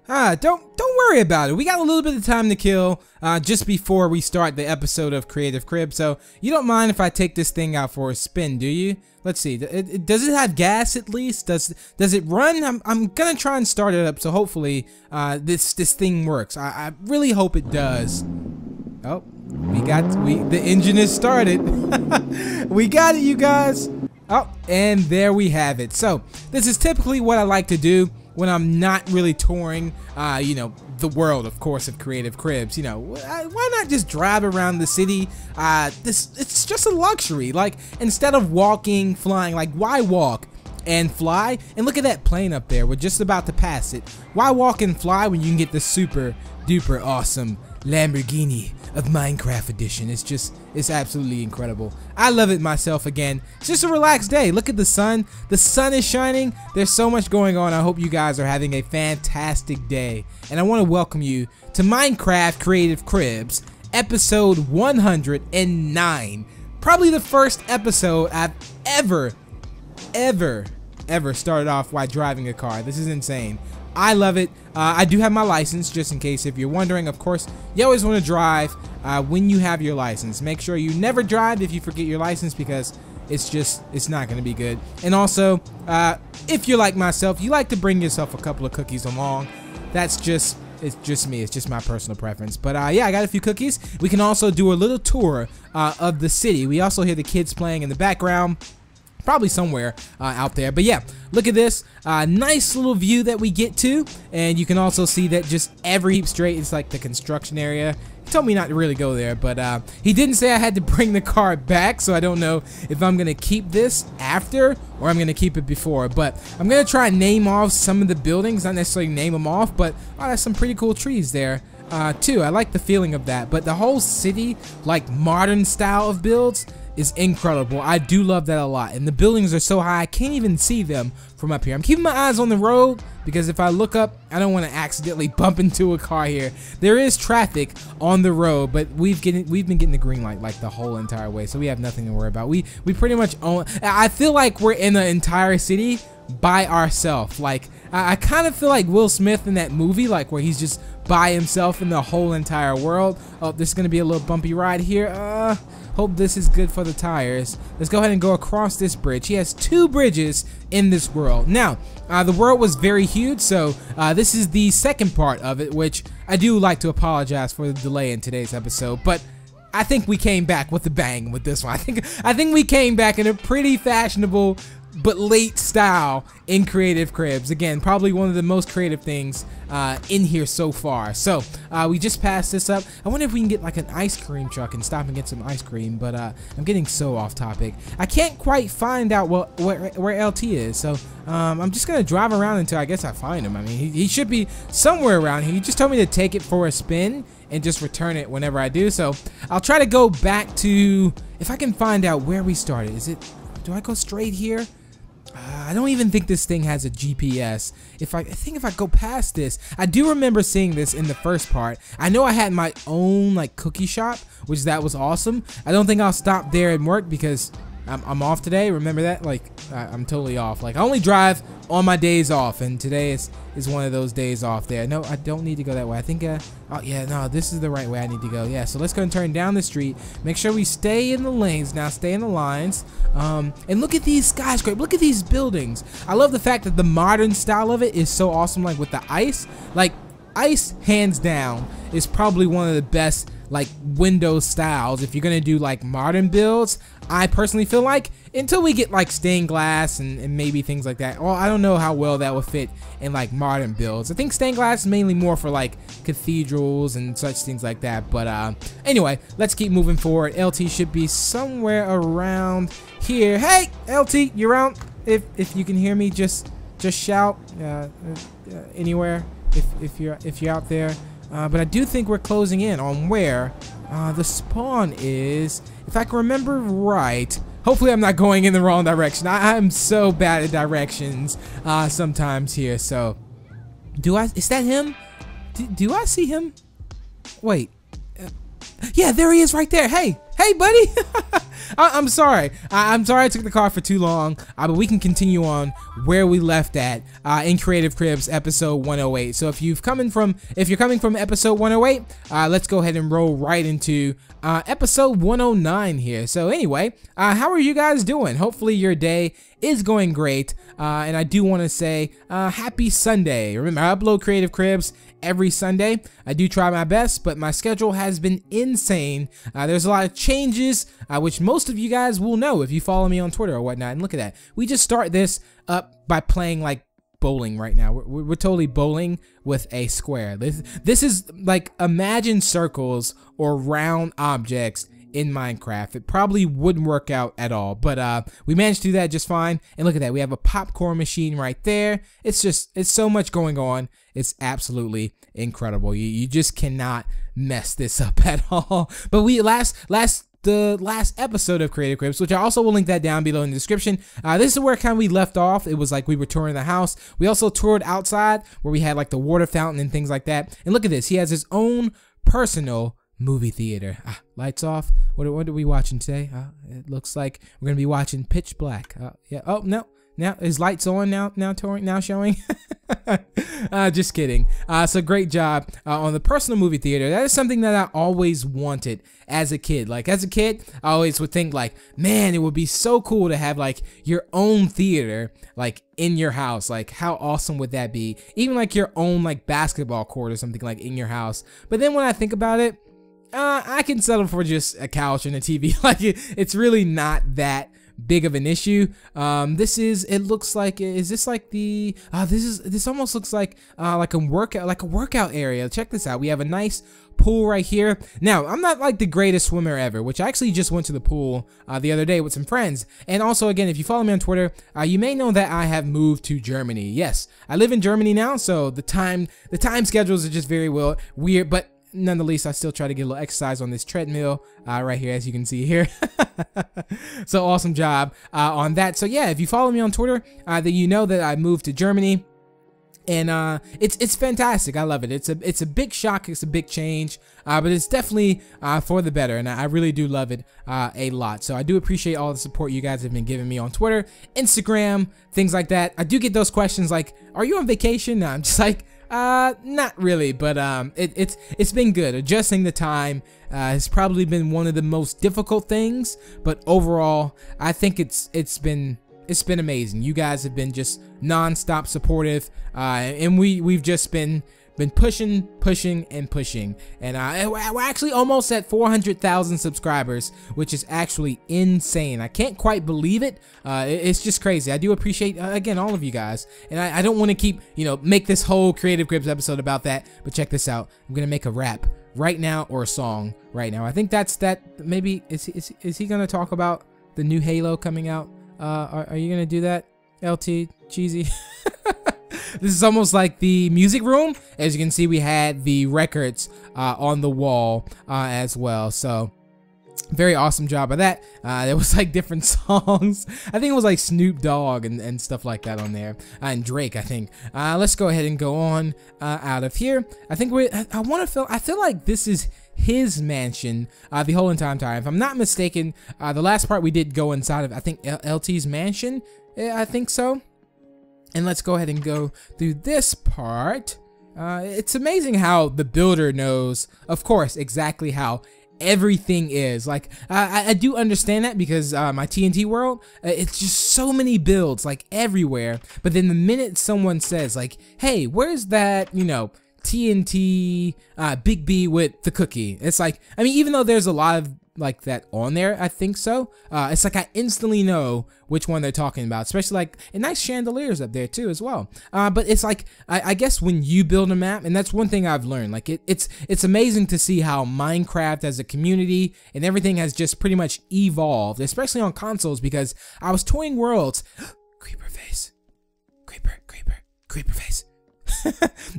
Don't worry about it. We got a little bit of time to kill just before we start the episode of Creative Crib, so you don't mind if I take this thing out for a spin, do you? Let's see. Does it have gas at least? Does it run? I'm gonna try and start it up, so hopefully this thing works. I really hope it does. Oh, the engine is started. We got it, you guys. Oh, and there we have it. So this is typically what I like to do when I'm not really touring, you know, the world, of course, of Creative Cribs. You know, why not just drive around the city? It's just a luxury. Like, instead of walking, flying, like, why walk and fly? And look at that plane up there. We're just about to pass it. Why walk and fly when you can get the super duper awesome Lamborghini of Minecraft edition? It's absolutely incredible. I love it myself. Again, it's just a relaxed day. Look at the sun. The sun is shining. There's so much going on. I hope you guys are having a fantastic day, and I want to welcome you to Minecraft Creative Cribs episode 109. Probably the first episode I've ever started off while driving a car. This is insane. I love it. I do have my license, just in case if you're wondering. Of course, you always want to drive when you have your license. Make sure you never drive if you forget your license, because it's not going to be good. And also, if you're like myself, you like to bring yourself a couple of cookies along. It's just me. It's just my personal preference. But yeah, I got a few cookies. We can also do a little tour of the city. We also hear the kids playing in the background. Probably somewhere out there, but yeah, look at this nice little view that we get to, and you can also see that just every heap straight is like the construction area. He told me not to really go there, but he didn't say I had to bring the car back, so I don't know if I'm gonna keep this after or I'm gonna keep it before. But I'm gonna try and name off some of the buildings, not necessarily name them off, but there's some pretty cool trees there too. I like the feeling of that. But the whole city, like modern style of builds, is incredible. I do love that a lot, and the buildings are so high I can't even see them from up here. I'm keeping my eyes on the road, because if I look up, I don't want to accidentally bump into a car here. There is traffic on the road, but we've been getting the green light like the whole entire way, so we have nothing to worry about. We pretty much own. I feel like we're in the entire city by ourselves. Like, I kind of feel like Will Smith in that movie, like where he's just by himself in the whole entire world. Oh, this is gonna be a little bumpy ride here. Hope this is good for the tires. Let's go ahead and go across this bridge. He has 2 bridges in this world. Now, the world was very huge, so this is the second part of it, which I do like to apologize for the delay in today's episode, but I think we came back with a bang with this one. I think we came back in a pretty fashionable but late style in Creative Cribs. Again, probably one of the most creative things in here so far. So we just passed this up. I wonder if we can get like an ice cream truck and stop and get some ice cream, but I'm getting so off topic. I can't quite find out where LT is, so I'm just gonna drive around until I guess I find him. I mean, he should be somewhere around here. He just told me to take it for a spin and just return it whenever I do, so I'll try to go back to, if I can find out where we started. Do I go straight here? I don't even think this thing has a GPS. I think if I go past this, I do remember seeing this in the first part. I know I had my own like cookie shop, which that was awesome. I don't think I'll stop there and work because I'm off today. Remember that? Like, I'm totally off. Like, I only drive on my days off, and today is one of those days off there. No, I don't need to go that way. I think, oh yeah, no, this is the right way I need to go. Yeah, so let's go and turn down the street. Make sure we stay in the lanes now, stay in the lines. And look at these skyscrapers. Look at these buildings. I love the fact that the modern style of it is so awesome, like with the ice. Like, ice, hands down, is probably one of the best like window styles if you're gonna do like modern builds. I personally feel like, until we get like stained glass and maybe things like that. Well, I don't know how well that would fit in like modern builds. I think stained glass is mainly more for like cathedrals and such things like that. But anyway, let's keep moving forward. LT should be somewhere around here. Hey, LT, you're around? If you can hear me, just shout anywhere if you're out there. But I do think we're closing in on where the spawn is, if I can remember right. Hopefully I'm not going in the wrong direction. I'm so bad at directions sometimes here. So, is that him? Do I see him? Wait. Yeah, there he is right there. Hey, buddy. I'm sorry. I'm sorry I took the car for too long, but we can continue on where we left at in Creative Cribs episode 108. So if you're coming from episode 108, let's go ahead and roll right into episode 109 here. So anyway, how are you guys doing? Hopefully your day is going great, and I do want to say happy Sunday. Remember, I upload Creative Cribs every Sunday. I do try my best, but my schedule has been insane. There's a lot of changes, which most of you guys will know if you follow me on Twitter or whatnot. And look at that. We just start this up by playing like bowling right now. We're totally bowling with a square. This is like, imagine circles or round objects in Minecraft. It probably wouldn't work out at all, but we managed to do that just fine. And look at that, we have a popcorn machine right there. It's so much going on. It's absolutely incredible. You just cannot mess this up at all. But we the last episode of Creative Cribs, which I also will link that down below in the description. This is where kind of we left off. It was like we were touring the house. We also toured outside where we had like the water fountain and things like that. And look at this, he has his own personal movie theater. Lights off. What are we watching today? It looks like we're gonna be watching Pitch Black. Yeah. Oh no. Now his lights on now showing. Just kidding. So great job on the personal movie theater. That is something that I always wanted as a kid. Like as a kid, I always would think like, man, it would be so cool to have like your own theater like in your house. Like how awesome would that be? Even like your own like basketball court or something like in your house. But then when I think about it, I can settle for just a couch and a TV. Like it's really not that big of an issue. It looks like, is this like the this almost looks like a workout area. Check this out. We have a nice pool right here. Now, I'm not like the greatest swimmer ever, which I actually just went to the pool the other day with some friends. And also, again, if you follow me on Twitter, you may know that I have moved to Germany. Yes, I live in Germany now, so the time schedules are just very weird, but nonetheless, I still try to get a little exercise on this treadmill right here, as you can see here. So awesome job on that. So yeah, if you follow me on Twitter, then you know that I moved to Germany, and it's fantastic. I love it. It's a big shock. It's a big change, but it's definitely for the better, and I really do love it a lot. So I do appreciate all the support you guys have been giving me on Twitter, Instagram, things like that. I do get those questions like, "Are you on vacation?" No, I'm just like, not really, but it's been good. Adjusting the time has probably been one of the most difficult things, but overall I think it's been amazing. You guys have been just non-stop supportive, and we've just been pushing, and we're actually almost at 400,000 subscribers, which is actually insane. I can't quite believe it. It's just crazy. I do appreciate again all of you guys, and I don't want to keep make this whole Creative Cribs episode about that, but check this out. I'm gonna make a rap right now, or a song right now. I think that's that. Maybe is he gonna talk about the new Halo coming out? Are you gonna do that, LT Cheesy? This is almost like the music room. As you can see, we had the records on the wall as well. So very awesome job of that. There was like different songs. I think it was like Snoop Dogg and stuff like that on there, and Drake, I think. Let's go ahead and go on out of here. I think I feel like this is his mansion the whole entire time. If I'm not mistaken, the last part we did go inside of, I think, LT's mansion. I think so. And let's go ahead and go through this part. It's amazing how the builder knows, of course, exactly how everything is. Like, I do understand that because my TNT world, it's just so many builds, like, everywhere. But then the minute someone says, like, hey, where's that, TNT Big B with the cookie? It's like, I mean, even though there's a lot of like that on there, I think so. It's like I instantly know which one they're talking about, especially like, and nice chandeliers up there too as well. But it's like, I guess when you build a map, and that's one thing I've learned, like it's amazing to see how Minecraft as a community and everything has just pretty much evolved, especially on consoles, because I was toying worlds. Creeper face. Creeper face.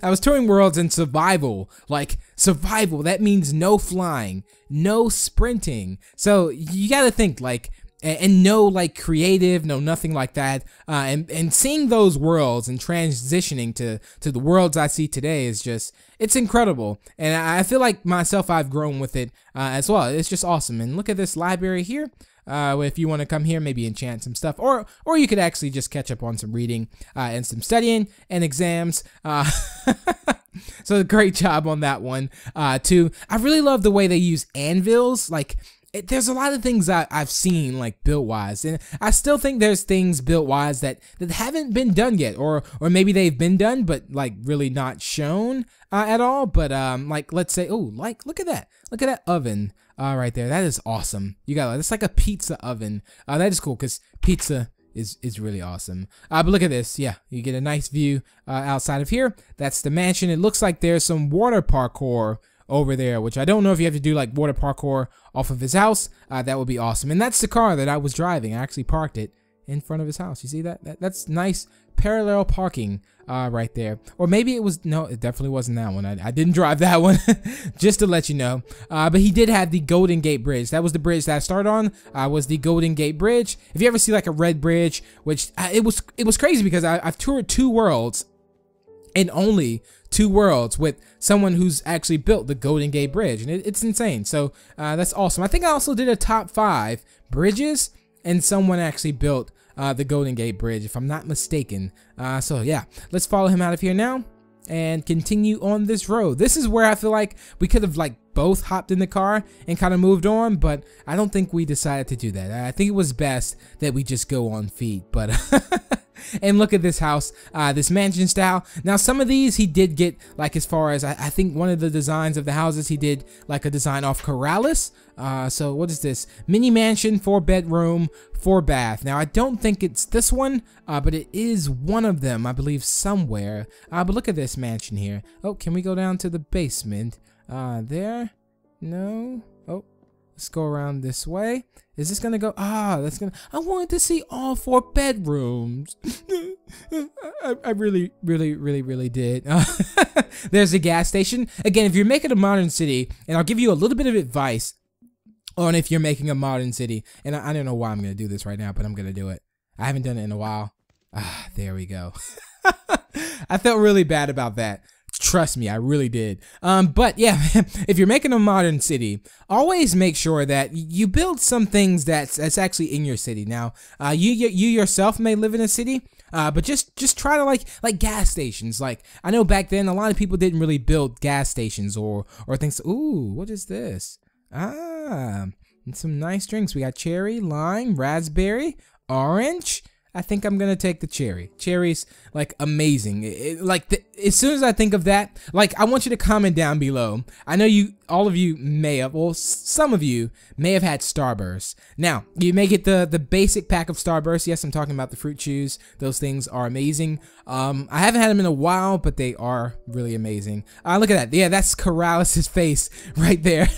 I was touring worlds in survival. Like, survival, that means no flying, no sprinting. So you gotta think, like, and no like creative, no nothing like that. And seeing those worlds and transitioning to the worlds I see today is just, it's incredible. And I feel like myself, I've grown with it as well. It's just awesome. And look at this library here. if you want to come here, maybe enchant some stuff, or you could actually just catch up on some reading and some studying and exams. So great job on that one too. I really love the way they use anvils. Like, there's a lot of things I've seen like built wise, and I still think there's things built wise that haven't been done yet, or maybe they've been done but like really not shown at all. But like, let's say, oh, like, look at that oven right there. That is awesome. You got, it's like a pizza oven. That is cool because pizza is really awesome. But look at this. Yeah, you get a nice view outside of here. That's the mansion. It looks like there's some water parkour over there, which I don't know if you have to do like water parkour off of his house. That would be awesome. And that's the car that I was driving. I actually parked it in front of his house. You see that? That's nice parallel parking right there. Or maybe it was, no, it definitely wasn't that one. I didn't drive that one, just to let you know. But he did have the Golden Gate Bridge. That was the bridge that I started on, was the Golden Gate Bridge. If you ever see like a red bridge, which it was crazy because I've toured 2 worlds, and only 2 worlds with someone who's actually built the Golden Gate Bridge, and it's insane. So that's awesome. I think I also did a top 5 bridges, and someone actually built the Golden Gate Bridge, if I'm not mistaken. So yeah, let's follow him out of here now and continue on this road. This is where I feel like we could have like both hopped in the car and kind of moved on, but I don't think we decided to do that. I think it was best that we just go on feet. But and look at this house, this mansion style. Now some of these he did get, like, as far as I think one of the designs of the houses, he did like a design off Corrales. So what is this? Mini mansion, 4 bedroom, 4 bath. Now I don't think it's this one, but it is one of them, I believe, somewhere. But look at this mansion here. Oh, can we go down to the basement? There? No? Oh, let's go around this way. Is this gonna go? That's gonna. I wanted to see all 4 bedrooms. I really did. There's a gas station. Again, if you're making a modern city, and I'll give you a little bit of advice on if you're making a modern city, and I don't know why I'm gonna do this right now, but I'm gonna do it. I haven't done it in a while. There we go. I felt really bad about that. Trust me, I really did. But yeah, if you're making a modern city, always make sure that you build some things that's actually in your city. Now, you yourself may live in a city, but just try to like gas stations. Like, I know back then a lot of people didn't really build gas stations or things. Ooh, what is this? And some nice drinks. We got cherry, lime, raspberry, orange. I think I'm gonna take the cherry. Cherry's like amazing. As soon as I think of that, like, I want you to comment down below. I know all of you may have, well, some of you may have had Starburst. Now, you may get the basic pack of Starburst. Yes, I'm talking about the fruit chews. Those things are amazing. I haven't had them in a while, but they are really amazing. Look at that. Yeah, that's Corrales' face right there.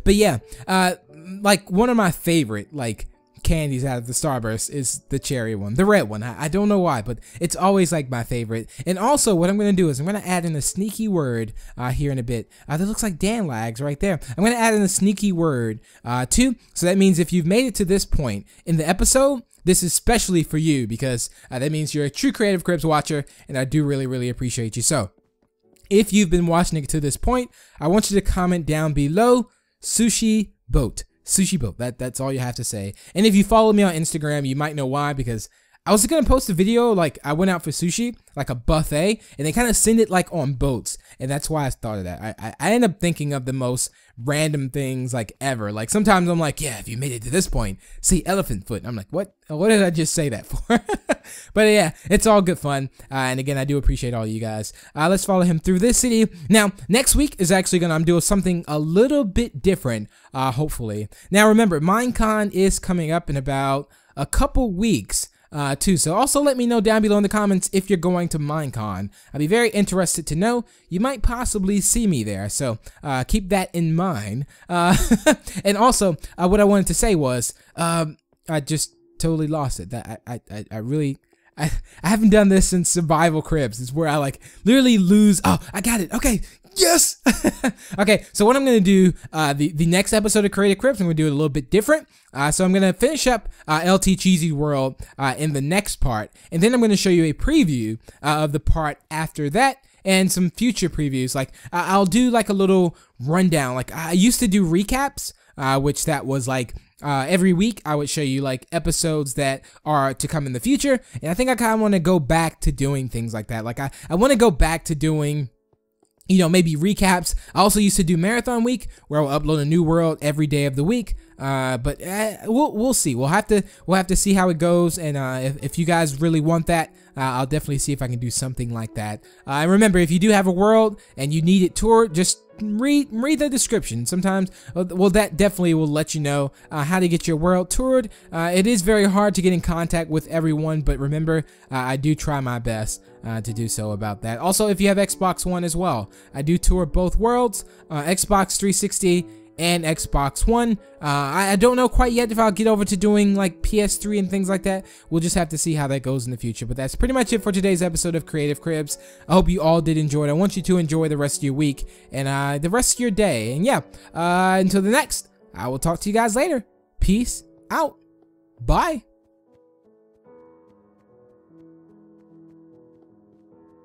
But yeah, like, one of my favorite, like, candies out of the Starburst is the cherry one, the red one. I don't know why, but it's always like my favorite. And also what I'm going to do is I'm going to add in a sneaky word here in a bit. That looks like Dan Lags right there. I'm going to add in a sneaky word too. So that means if you've made it to this point in the episode, this is specially for you, because that means you're a true Creative Cribs watcher, and I do really appreciate you. So if you've been watching it to this point, I want you to comment down below sushi boat. Sushi boat. That's all you have to say. And if you follow me on Instagram, you might know why, because I was gonna post a video, like, I went out for sushi, like a buffet, and they kind of send it like on boats, and that's why I thought of that. I end up thinking of the most random things like ever. Like, sometimes I'm like, yeah, if you made it to this point, see elephant foot. And I'm like, what did I just say that for? But yeah, it's all good fun. And again, I do appreciate all you guys. Let's follow him through this city. Now, next week is actually I'm doing something a little bit different, hopefully. Now remember, Minecon is coming up in about a couple weeks. Too. So also let me know down below in the comments if you're going to Minecon. I'd be very interested to know. You might possibly see me there, so keep that in mind. And also, what I wanted to say was, I just totally lost it. That I haven't done this since Survival Cribs. It's where I like literally lose. Oh, I got it. Okay. Yes. Okay, so what I'm gonna do, the next episode of Creative Cribs, I'm gonna do it a little bit different. So I'm gonna finish up LT Cheesy World in the next part, and then I'm gonna show you a preview of the part after that, and some future previews. Like, I'll do like a little rundown. Like, I used to do recaps, which that was like every week I would show you like episodes that are to come in the future. And I think I kind of want to go back to doing things like that. Like I want to go back to doing, you know, maybe recaps. I also used to do Marathon Week, where I'll upload a new world every day of the week. But we'll see. We'll have to see how it goes. And if you guys really want that, I'll definitely see if I can do something like that. And remember, if you do have a world and you need it toured, just read the description. Sometimes, well, that definitely will let you know how to get your world toured. It is very hard to get in contact with everyone, but remember, I do try my best to do so about that. Also, if you have Xbox One as well, I do tour both worlds, Xbox 360 and Xbox One. I don't know quite yet if I'll get over to doing like PS3 and things like that. We'll just have to see how that goes in the future. But that's pretty much it for today's episode of Creative Cribs. I hope you all did enjoy it. I want you to enjoy the rest of your week and the rest of your day. And yeah, until the next, I will talk to you guys later. Peace out. Bye.